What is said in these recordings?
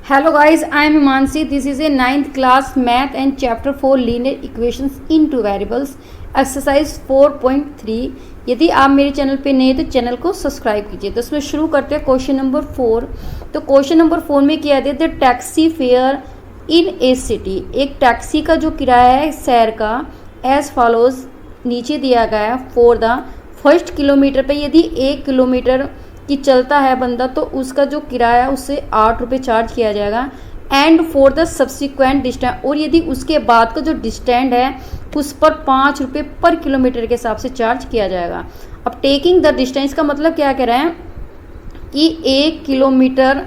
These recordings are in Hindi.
Hello guys, I am Himanshi. This is a 9th class math and chapter 4 linear equations into variables exercise 4.3। यदि आप मेरे चैनल पे नए तो चैनल को सब्सक्राइब कीजिए। तो इसमें शुरू करते हैं क्वेश्चन नंबर 4। तो क्वेश्चन नंबर 4 में क्या दिया, the taxi fair in A city. एक टैक्सी का जो किराया है शहर का एज फॉलोज नीचे दिया गया है। फॉर द फर्स्ट किलोमीटर पे यदि 1 किलोमीटर कि चलता है बंदा तो उसका जो किराया उससे 8 रुपये चार्ज किया जाएगा। And for the subsequent distance, और यदि उसके बाद का जो डिस्टेंस है उस पर 5 रुपये पर किलोमीटर के हिसाब से चार्ज किया जाएगा। अब टेकिंग द डिस्टेंस का मतलब क्या कह रहे हैं कि 1 किलोमीटर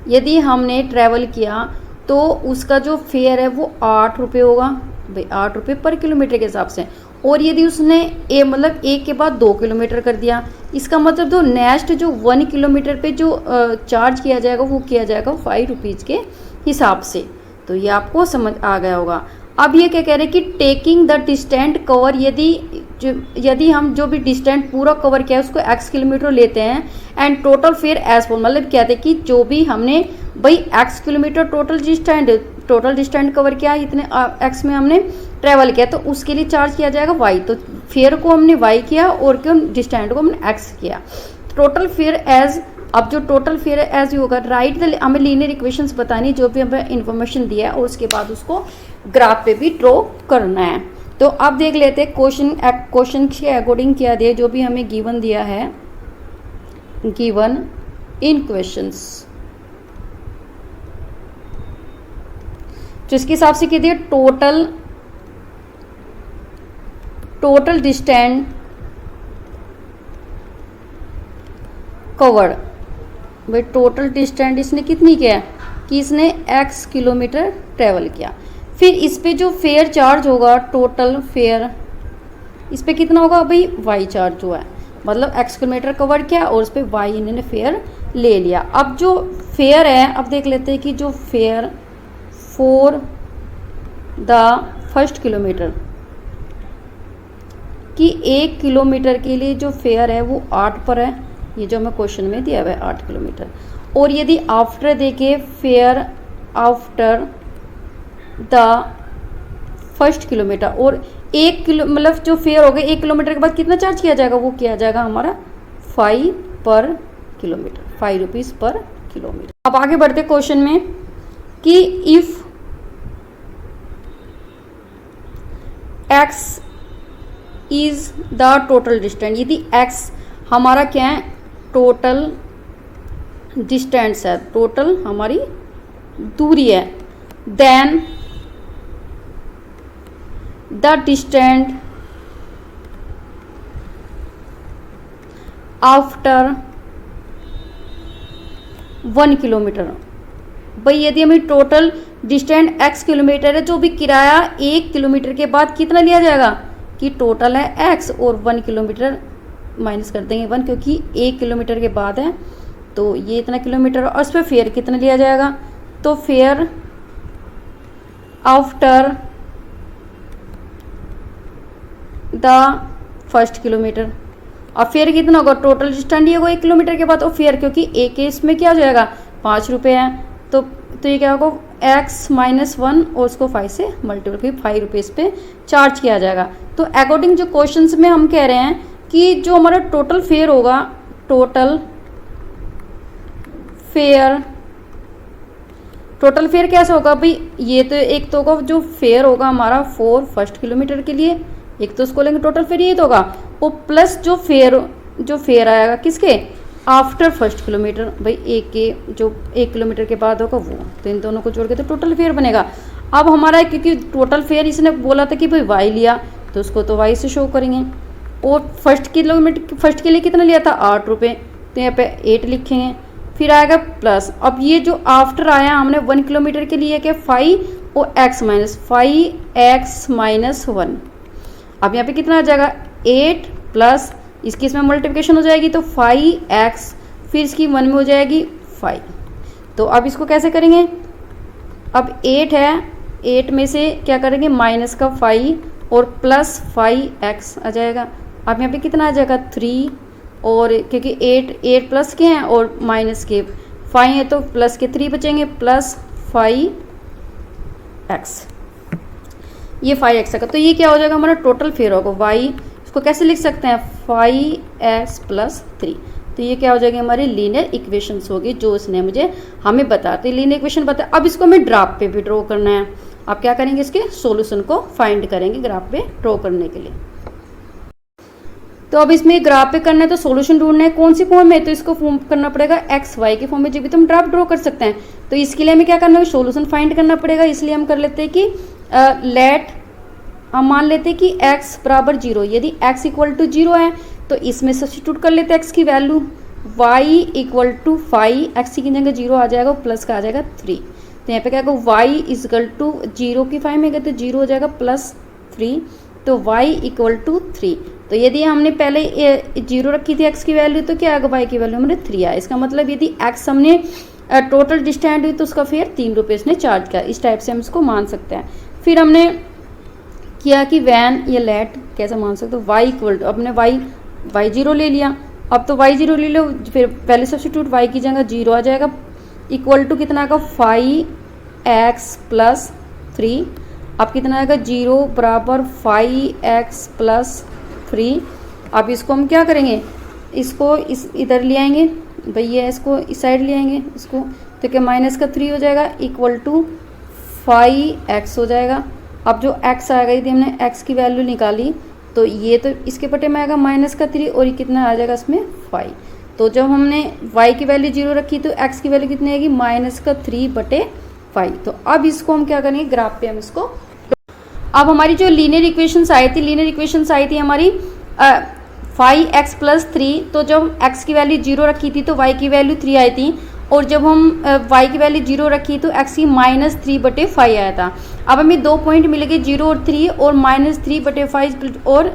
यदि हमने ट्रैवल किया तो उसका जो फेयर है वो 8 रुपये होगा, भाई 8 रुपये पर किलोमीटर के हिसाब से। और यदि उसने मतलब 1 के बाद 2 किलोमीटर कर दिया, इसका मतलब जो नेक्स्ट जो 1 किलोमीटर पे जो चार्ज किया जाएगा वो किया जाएगा 5 रुपीज़ के हिसाब से। तो ये आपको समझ आ गया होगा। अब ये क्या कह रहे हैं कि टेकिंग द डिस्टेंट कवर, यदि हम जो भी डिस्टेंट पूरा कवर किया है उसको x किलोमीटर लेते हैं। And total fare as for, मतलब कहते हैं कि जो भी हमने भाई x kilometre total distance cover किया, इतने x में हमने ट्रैवल किया तो उसके लिए चार्ज किया जाएगा y। तो फेयर को हमने y किया और क्यों डिस्टेंस को हमने x किया। टोटल फेयर एज, अब जो टोटल फेयर एज होगा राइट द, हमें लीनियर इक्वेशंस बतानी जो भी हमें इन्फॉर्मेशन दिया है और उसके बाद उसको ग्राफ पे भी ड्रॉ करना है। तो अब देख लेते हैं क्वेश्चन के अकॉर्डिंग क्या दिया, जो भी हमें गिवन दिया है, गिवन इन क्वेश्चंस। तो इसके हिसाब से क्या दिया, टोटल डिस्टेंस कवर्ड। भाई टोटल डिस्टेंस इसने कितनी किया कि इसने x किलोमीटर ट्रेवल किया। फिर इस पे जो फेयर चार्ज होगा, टोटल फेयर इस पे कितना होगा भाई y चार्ज हुआ है, मतलब x किलोमीटर कवर किया और उस पे y इन्होंने फेयर ले लिया। अब जो फेयर है, अब देख लेते हैं कि जो fair for the first kilometre कि 1 किलोमीटर के लिए जो फेयर है वो 8 पर है, ये जो हमें क्वेश्चन में दिया हुआ है 8 किलोमीटर। और यदि आफ्टर देखे fair after the first kilometre, और 1 किलो मतलब जो फेयर हो गया 1 किलोमीटर के बाद कितना चार्ज किया जाएगा, वो किया जाएगा हमारा 5 पर किलोमीटर, 5 रुपीज़ पर किलोमीटर। अब आगे बढ़ते क्वेश्चन में कि if x is the total distance, यदि x हमारा क्या है टोटल डिस्टेंस है, टोटल हमारी दूरी है, then the distance after 1 kilometre. भाई यदि हमें टोटल डिस्टेंस x किलोमीटर है, जो भी किराया 1 किलोमीटर के बाद कितना लिया जाएगा कि टोटल है x और 1 किलोमीटर माइनस कर देंगे 1, क्योंकि 1 किलोमीटर के बाद है तो ये इतना किलोमीटर, और उस पर फेयर कितना लिया जाएगा, तो fair after the first kilometre. अब फेयर कितना होगा, टोटल डिस्टेंस ये होगा 1 किलोमीटर के बाद, और फेयर क्योंकि एक के इसमें क्या हो जाएगा 5 रुपये है तो ये क्या होगा x माइनस 1 और उसको 5 से मल्टीप्लाई 5 रुपीज़ पे चार्ज किया जाएगा। तो अकॉर्डिंग जो क्वेश्चंस में हम कह रहे हैं कि जो हमारा टोटल फेयर होगा, टोटल फेयर कैसे होगा भाई, ये तो एक तो होगा जो फेयर होगा हमारा 4 फर्स्ट किलोमीटर के लिए, एक तो उसको लेंगे टोटल फेयर ये तो होगा, और प्लस जो फेयर आएगा किसके आफ्टर फर्स्ट किलोमीटर, भाई जो 1 किलोमीटर के बाद होगा वो, तो इन दोनों को जोड़ के तो टोटल फेयर बनेगा। अब हमारा क्योंकि टोटल फेयर इसने बोला था कि भाई y लिया तो उसको तो y से शो करेंगे, और फर्स्ट के लिए कितना लिया था 8 रुपये, तो यहाँ पे 8 लिखेंगे, फिर आएगा प्लस। अब ये जो आफ्टर आया हमने 1 किलोमीटर के लिए क्या 5 और x माइनस 1। अब यहाँ पे कितना आ जाएगा 8 प्लस इसकी इसमें मल्टीप्लिकेशन हो जाएगी तो 5x, फिर इसकी 1 में हो जाएगी 5। तो अब इसको कैसे करेंगे, अब 8 है, 8 में से क्या करेंगे माइनस का 5 और प्लस 5x आ जाएगा। अब यहाँ पे कितना आ जाएगा 3, और क्योंकि 8 प्लस के हैं और माइनस के 5 है तो प्लस के 3 बचेंगे, प्लस 5x, ये 5x का, तो ये क्या हो जाएगा हमारा टोटल फेयर होगा y, इसको कैसे लिख सकते हैं 5x + 3। तो ये क्या हो जाएगी हमारी लीनियर इक्वेशंस होगी जो इसने हमें बताते लीनियर इक्वेशन बताया। अब इसको हमें ग्राफ पे भी ड्रॉ करना है। आप क्या करेंगे, इसके सॉल्यूशन को फाइंड करेंगे ग्राफ पे ड्रॉ करने के लिए। तो अब इसमें ग्राफ पे करना है तो सॉल्यूशन ढूंढना है, कौन सी फॉर्म में, तो इसको फॉर्म करना पड़ेगा एक्स वाई के फॉर्म में, जब भी तुम ग्राफ ड्रॉ कर सकते हैं। तो इसके लिए हमें क्या करना है, सॉल्यूशन फाइंड करना पड़ेगा। इसलिए हम कर लेते हैं कि लेट, हम मान लेते हैं कि x बराबर 0, यदि x = 0 है तो इसमें सब्स्टिट्यूट कर लेते हैं x की वैल्यू, y = 5, x की जगह 0 आ जाएगा, प्लस का आ जाएगा 3। तो यहाँ पे क्या होगा y = 0 की 5 में गए तो 0 हो जाएगा +3, तो y = 3। तो यदि हमने पहले 0 रखी थी x की वैल्यू तो क्या आएगा, y की वैल्यू हमारे 3 आया। इसका मतलब यदि x हमने टोटल डिस्टेंस हुई तो उसका फेयर 3 रुपये इसने चार्ज किया। इस टाइप से हम इसको मान सकते हैं। फिर हमने किया कि वैन या लेट कैसे मान सकते हो, y = अपने y 0 ले लिया। अब तो y 0 ले लो, फिर पहले सब्स्टिट्यूट y की जगह 0 आ जाएगा, इक्वल टू कितना आएगा 5x + 3। अब कितना आएगा 0 बराबर 5x + 3। अब इसको हम क्या करेंगे, इसको इधर ले आएंगे भैया, इसको इस साइड ले आएंगे इसको, तो क्या -3 हो जाएगा, इक्वल टू 5x हो जाएगा। अब जो x आएगा, यदि हमने x की वैल्यू निकाली तो ये तो इसके बटे में आएगा -3 और ये कितना आ जाएगा इसमें 5। तो जब हमने y की वैल्यू 0 रखी तो x की वैल्यू कितनी आएगी -3/5। तो अब इसको हम क्या करेंगे, ग्राफ पे हम इसको, अब हमारी जो लीनियर इक्वेशंस आई थी हमारी 5x + 3। तो जब x की वैल्यू 0 रखी थी तो y की वैल्यू 3 आई थी, और जब हम y की वैल्यू 0 रखी तो x की -3/5 आया था। अब हमें 2 पॉइंट मिल गए 0 और 3, और -3/5 और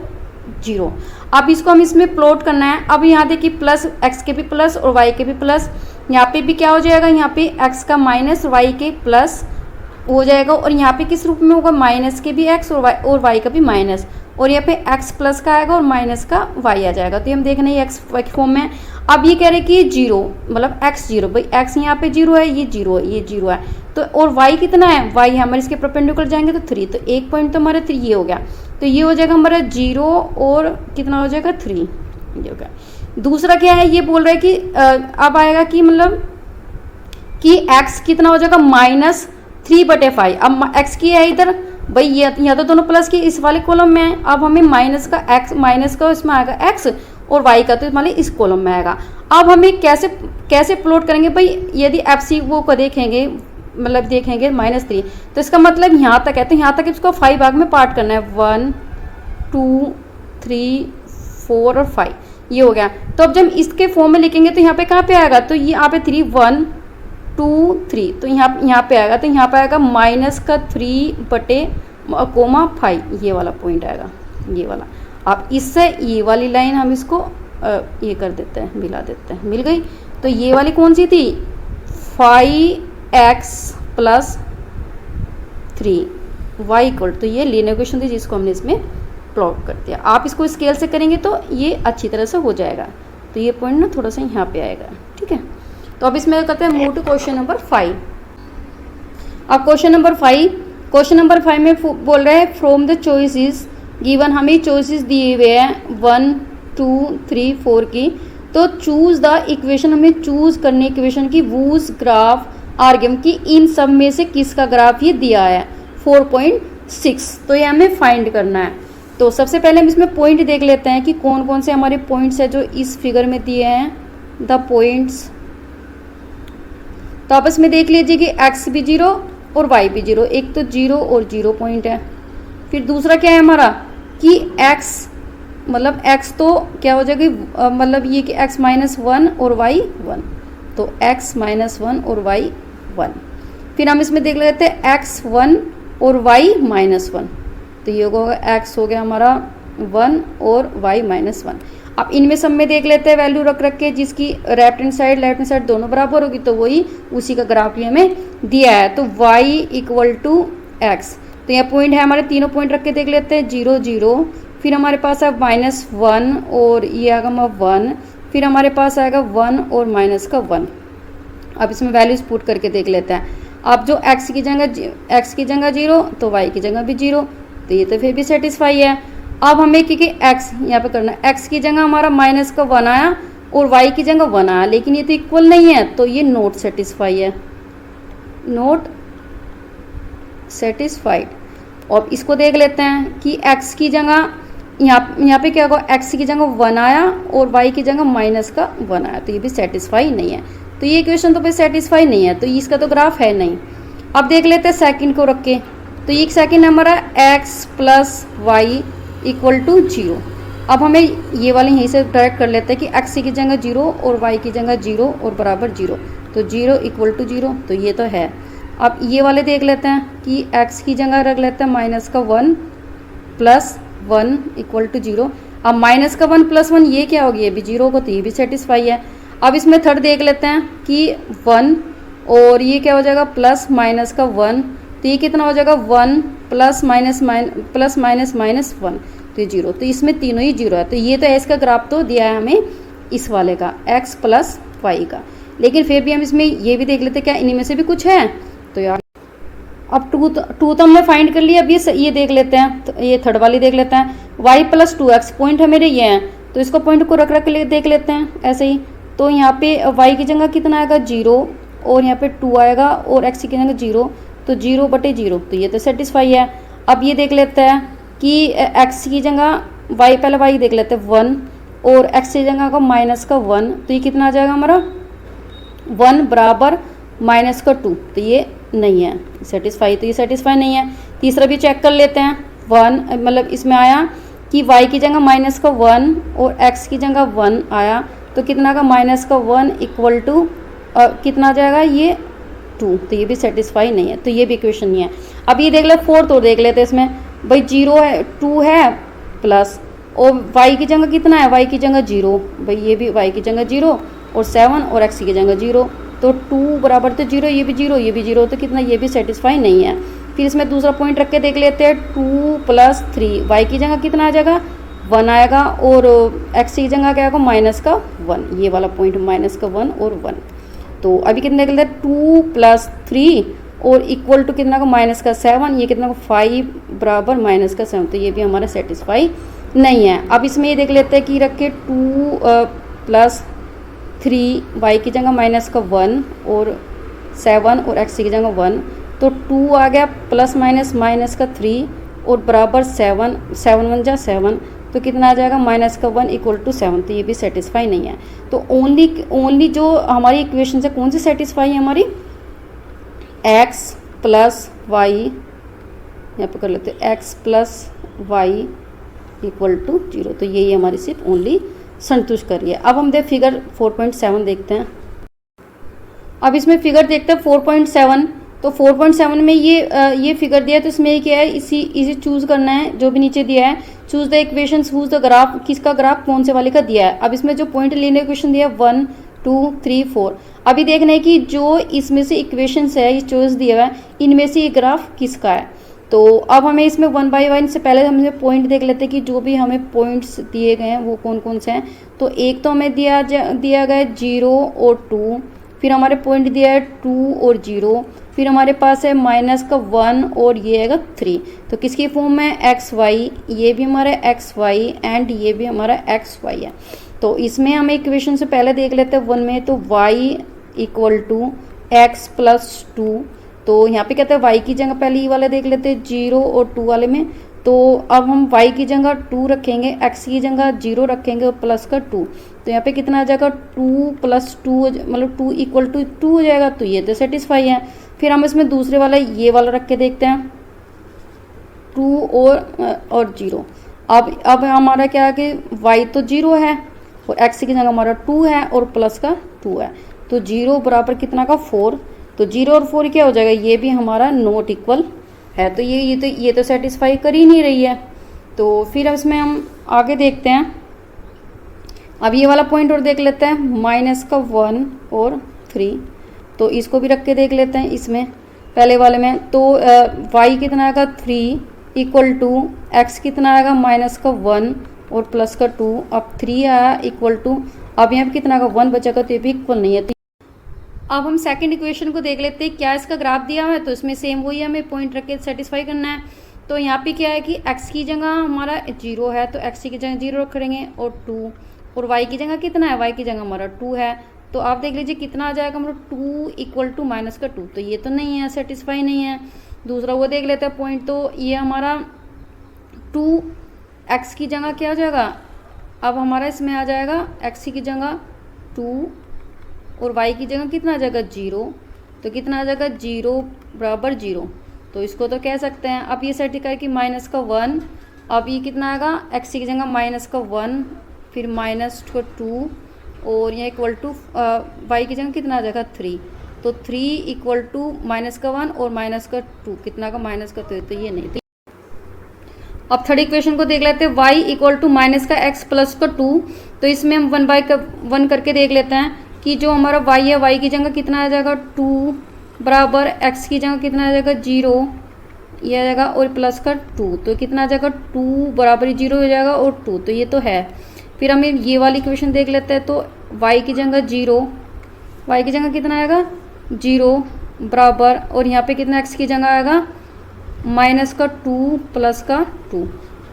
0। अब इसको हम इसमें प्लॉट करना है। अब यहाँ देखिए प्लस x के भी प्लस और y के भी प्लस, यहाँ पे भी क्या हो जाएगा, यहाँ पे x का माइनस y के प्लस हो जाएगा, और यहाँ पे किस रूप में होगा, माइनस के भी x और y का भी माइनस, और यहाँ पे x प्लस का आएगा और माइनस का y आ जाएगा। तो हम देखना है x y फॉर्म में। अब ये कह रहे हैं कि 0 मतलब x 0, भाई x यहाँ पे 0 है, ये 0 है, ये 0 है, तो और y कितना है, y हमारे इसके परपेंडिकुलर जाएंगे तो 3, तो एक पॉइंट तो हमारा 3 ये हो गया, तो ये हो जाएगा हमारा 0 और कितना हो जाएगा 3, ये हो गया। दूसरा क्या है, ये बोल रहा है कि अब आएगा कि मतलब कि x कितना हो जाएगा -3/5। अब x की है इधर, भाई ये यहाँ तो दोनों प्लस की इस वाले कॉलम में है। अब हमें माइनस का इसमें आएगा x, और y का तो मान इस कॉलम में आएगा। अब हमें कैसे प्लॉट करेंगे, भाई यदि FC वो को देखेंगे मतलब देखेंगे -3, तो इसका मतलब यहाँ तक है, तो यहाँ तक इसको 5 भाग में पार्ट करना है, 1 2 3 4 और 5, ये हो गया। तो अब जब इसके फॉर्म में लिखेंगे तो यहाँ पे कहाँ पे आएगा, तो ये यहाँ पे 3 1 2 3, तो यहाँ पे आएगा, तो यहाँ पे आएगा -3/5, ये वाला पॉइंट आएगा, ये वाला। अब इससे ये वाली लाइन हम इसको ये कर देते हैं, मिला देते हैं, मिल गई। तो ये वाली कौन सी थी, 5x + 3 y = तो ये लीनियर इक्वेशन थी जिसको हमने इसमें प्लॉट कर दिया। आप इसको स्केल से करेंगे तो ये अच्छी तरह से हो जाएगा। तो ये पॉइंट ना थोड़ा सा यहाँ पे आएगा, ठीक है। तो अब इसमें कहते हैं मूव टू क्वेश्चन नंबर 5। अब क्वेश्चन नंबर 5 में बोल रहे हैं फ्रॉम द चॉइसेस गिवन, हमें चॉइसेस दिए हुए हैं 1 2 3 4 की। तो चूज द इक्वेशन, हमें चूज करने इक्वेशन की वूज ग्राफ आर्गम की, इन सब में से किसका ग्राफ ये दिया है 4.6। तो ये हमें फाइंड करना है। तो सबसे पहले हम इसमें पॉइंट देख लेते हैं कि कौन कौन से हमारे पॉइंट्स है जो इस फिगर में दिए हैं, द पॉइंट्स। तो आपस में देख लीजिए कि x भी 0 और y भी 0, एक तो 0 और 0 पॉइंट है। फिर दूसरा क्या है हमारा कि x मतलब x तो क्या हो जाएगी, मतलब ये कि x -1 और y 1, तो x -1 और y 1। फिर हम इसमें देख लेते हैं x 1 और y -1, तो ये होगा x हो गया हमारा 1 और y -1। अब इनमें सब में देख लेते हैं वैल्यू रख के, जिसकी लेफ्ट हैंड साइड दोनों बराबर होगी, तो वही उसी का ग्राफ भी हमें दिया है। तो y = x, तो यहाँ पॉइंट है हमारे, तीनों पॉइंट रख के देख लेते हैं, 0 0, फिर हमारे पास है -1 और ये आएगा 1, फिर हमारे पास आएगा 1 और -1। अब इसमें वैल्यूज पुट करके देख लेते हैं। अब जो x की जगह 0 तो y की जगह भी 0, तो ये तो फिर भी सेटिस्फाई है। अब हमें क्योंकि x यहाँ पे करना है, x की जगह हमारा -1 आया और y की जगह 1 आया, लेकिन ये तो इक्वल नहीं है, तो ये नॉट सेटिस्फाई है, नॉट सेटिस्फाइड। और इसको देख लेते हैं कि x की जगह यहाँ पे क्या होगा, x की जगह 1 आया और y की जगह -1 आया, तो ये भी सेटिस्फाई नहीं है। तो ये इक्वेशन तो फिर सेटिस्फाई नहीं है, तो इसका तो ग्राफ है नहीं। अब देख लेते हैं सेकंड को रख के, तो ये सेकंड हमारा x + y = 0। अब हमें ये वाले यहीं से डायरेक्ट कर लेते हैं कि x की जगह 0 और y की जगह 0 और बराबर 0, तो 0 = 0, तो ये तो है। अब ये वाले देख लेते हैं कि x की जगह रख लेते हैं -1 + 1 = 0। अब -1 + 1 ये क्या होगी, ये भी 0 को, तो ये भी सेटिस्फाई है। अब इसमें थर्ड देख लेते हैं कि 1 और ये क्या हो जाएगा +-1, तो ये कितना हो जाएगा 1 +- -1, तो ये 0, तो इसमें तीनों ही 0 है। तो ये तो इसका ग्राफ तो दिया है हमें इस वाले का x + y का, लेकिन फिर भी हम इसमें ये भी देख लेते हैं क्या इन्हीं में से भी कुछ है। तो यार अब टू तो हमने फाइंड कर लिया। अब ये देख लेते हैं, तो ये थर्ड वाली देख लेते हैं, y + 2x पॉइंट है मेरे ये हैं, तो इसको पॉइंट को रख के देख लेते हैं ऐसे ही। तो यहाँ पे y की जगह कितना आएगा 0 और यहाँ पे 2 आएगा और x की जगह 0, तो 0/0, तो ये तो सेटिस्फाई है। अब ये देख लेते हैं कि x की जगह पहले y देख लेते हैं 1 और x की जगह का -1, तो ये कितना आ जाएगा हमारा 1 = -2, तो ये नहीं है सेटिस्फाई, तो ये सेटिस्फाई नहीं है। तीसरा भी चेक कर लेते हैं, 1 मतलब इसमें आया कि y की जगह -1 और x की जगह 1 आया, तो कितना का -1 = कितना आ जाएगा ये 2, तो ये भी सेटिस्फाई नहीं है, तो ये भी इक्वेशन नहीं है। अब ये देख ले फोर्थ और देख लेते हैं, इसमें भाई 0 है 2 है प्लस और y की जगह कितना है, y की जगह 0, भाई ये भी y की जगह 0 और 7 और x की जगह 0, तो 2 = तो 0, ये भी 0, ये भी 0, तो कितना ये भी सेटिस्फाई नहीं है। फिर इसमें दूसरा पॉइंट रख के देख लेते हैं, 2 + 3, y की जगह कितना आ जाएगा 1 आएगा और x की जगह क्या आएगा -1, ये वाला पॉइंट -1 और 1, तो अभी कितने देख लेते हैं 2 + 3 और इक्वल टू कितना का -7, ये कितना 5 = -7, तो ये भी हमारा सेटिस्फाई नहीं है। अब इसमें ये देख लेते हैं कि रख के 2 + 3 y की जगह -1 और 7 और x की जगह 1, तो 2 आ गया +- 3 और बराबर 7, 7 × 1 = 7, तो कितना आ जाएगा -1 = 7, तो ये भी सेटिस्फाई नहीं है। तो ओनली जो हमारी इक्वेशन है कौन सी सेटिस्फाई है हमारी, x + y, यहाँ पे कर लेते हैं x + y = 0, तो यही हमारी सिर्फ ओनली संतुष्ट कर रही है। अब हम देख फिगर 4.7 देखते हैं। अब इसमें फिगर देखते हैं 4.7, तो 4.7 में ये फिगर दिया है, तो इसमें क्या है इसी चूज करना है, जो भी नीचे दिया है choose the equations whose the graph, किसका ग्राफ कौन से वाले का दिया है। अब इसमें जो पॉइंट लीनियर इक्वेशन दिया है 1 2 3 4, अभी देखना है कि जो इसमें से इक्वेशंस है, ये चॉइस दिया हुआ है, इनमें से ये ग्राफ किसका है। तो अब हमें इसमें 1 बाय 1 से पहले हमें पॉइंट देख लेते हैं कि जो भी हमें पॉइंट्स दिए गए हैं वो कौन कौन से हैं। तो एक तो हमें दिया गया है 0 और 2, फिर हमारे पॉइंट दिया है 2 और 0, फिर हमारे पास है -1 और ये है 3, तो किसकी फॉर्म में एक्स वाई, ये भी हमारा एक्स वाई एंड ये भी हमारा एक्स वाई है। तो इसमें हमें इक्वेशन से पहले देख लेते हैं 1 में, तो y = x + 2, तो यहाँ पे कहते हैं y की जगह पहले ये वाले देख लेते हैं 0 और 2 वाले में, तो अब हम y की जगह 2 रखेंगे, x की जगह 0 रखेंगे और प्लस का 2, तो यहाँ पे कितना आ जाएगा 2 + 2 मतलब 2 = 2 हो जाएगा, तो ये तो सेटिस्फाई है। फिर हम इसमें दूसरे वाला ये वाला रख के देखते हैं 2 और 0। अब हमारा क्या है कि y तो 0 है और x की जगह हमारा 2 है और प्लस का 2 है, तो 0 बराबर कितना का 4, तो 0 और 4 क्या हो जाएगा, ये भी हमारा नॉट इक्वल है, तो ये तो सेटिस्फाई कर ही नहीं रही है। तो फिर इसमें हम आगे देखते हैं, अब ये वाला पॉइंट और देख लेते हैं -1 और 3, तो इसको भी रख के देख लेते हैं इसमें पहले वाले में। तो y कितना आएगा 3 = x कितना आएगा -1 और प्लस का 2, अब 3 आया = अब यहाँ पे कितना आएगा 1 बचेगा, तो ये भी इक्वल नहीं है। अब हम सेकंड इक्वेशन को देख लेते हैं। क्या इसका ग्राफ दिया हुआ है, तो इसमें सेम वही हमें पॉइंट रख के सेटिस्फाई करना है। तो यहाँ पे क्या है कि x की जगह हमारा 0 है, तो x की जगह 0 रख देंगे, और 2, और y की जगह कितना है, y की जगह हमारा 2 है। तो आप देख लीजिए कितना आ जाएगा हमारा 2 इक्वल टू माइनस का 2, तो ये तो नहीं है, सेटिस्फाई नहीं है। दूसरा वो देख लेते हैं पॉइंट, तो ये हमारा 2 x की जगह क्या हो जाएगा, अब हमारा इसमें आ जाएगा x की जगह 2 और y की जगह कितना आ जाएगा 0, तो कितना आ जाएगा 0 बराबर 0, तो इसको तो कह सकते हैं। अब ये सर्टिफाई कि माइनस का 1, अब ये कितना आएगा x की जगह माइनस का 1, फिर माइनस का 2, और यहाँ इक्वल टू y की जगह कितना आ जाएगा 3, तो 3 इक्वल टू माइनस का 1 और माइनस का 2 कितना का माइनस का 3, तो ये नहीं थी। अब थर्ड इक्वेशन को देख लेते हैं, y इक्वल टू माइनस का x प्लस का 2, तो इसमें हम 1/1 करके देख लेते हैं कि जो हमारा y है, y की जगह कितना आ जाएगा 2 बराबर x की जगह कितना आ जाएगा 0, ये आ जाएगा, और प्लस का 2, तो कितना आ जाएगा 2 बराबर 0 हो जाएगा और 2, तो ये तो है। फिर हम ये वाली इक्वेशन देख लेते हैं, तो y की जगह 0, y की जगह कितना आएगा 0 बराबर, और यहाँ पे कितना x की जगह आएगा माइनस का 2 प्लस का 2,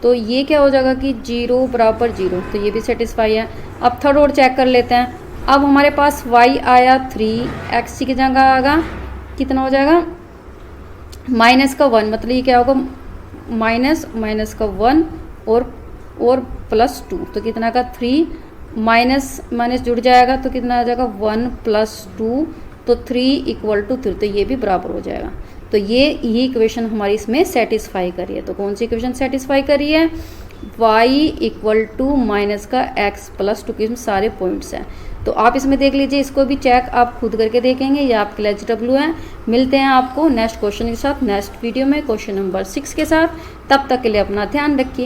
तो ये क्या हो जाएगा कि 0 बराबर 0, तो ये भी सेटिस्फाई है। अब थर्ड और चेक कर लेते हैं। अब हमारे पास y आया 3, x की जगह आएगा कितना हो जाएगा माइनस का 1, मतलब ये क्या होगा माइनस का 1 और प्लस 2, तो कितना का 3, माइनस जुड़ जाएगा, तो कितना आ जाएगा 1 प्लस 2, तो 3 इक्वल टू 3, तो ये भी बराबर हो जाएगा। तो ये इक्वेशन हमारी इसमें सेटिस्फाई करी है। तो कौन सी इक्वेशन सेटिस्फाई करी है, y इक्वल टू माइनस का x प्लस 2 के इसमें सारे पॉइंट्स हैं। तो आप इसमें देख लीजिए, इसको भी चेक आप खुद करके देखेंगे, ये आपके लिए एलिजिबल है। मिलते हैं आपको नेक्स्ट क्वेश्चन के साथ, नेक्स्ट वीडियो में क्वेश्चन नंबर 6 के साथ। तब तक के लिए अपना ध्यान रखिए।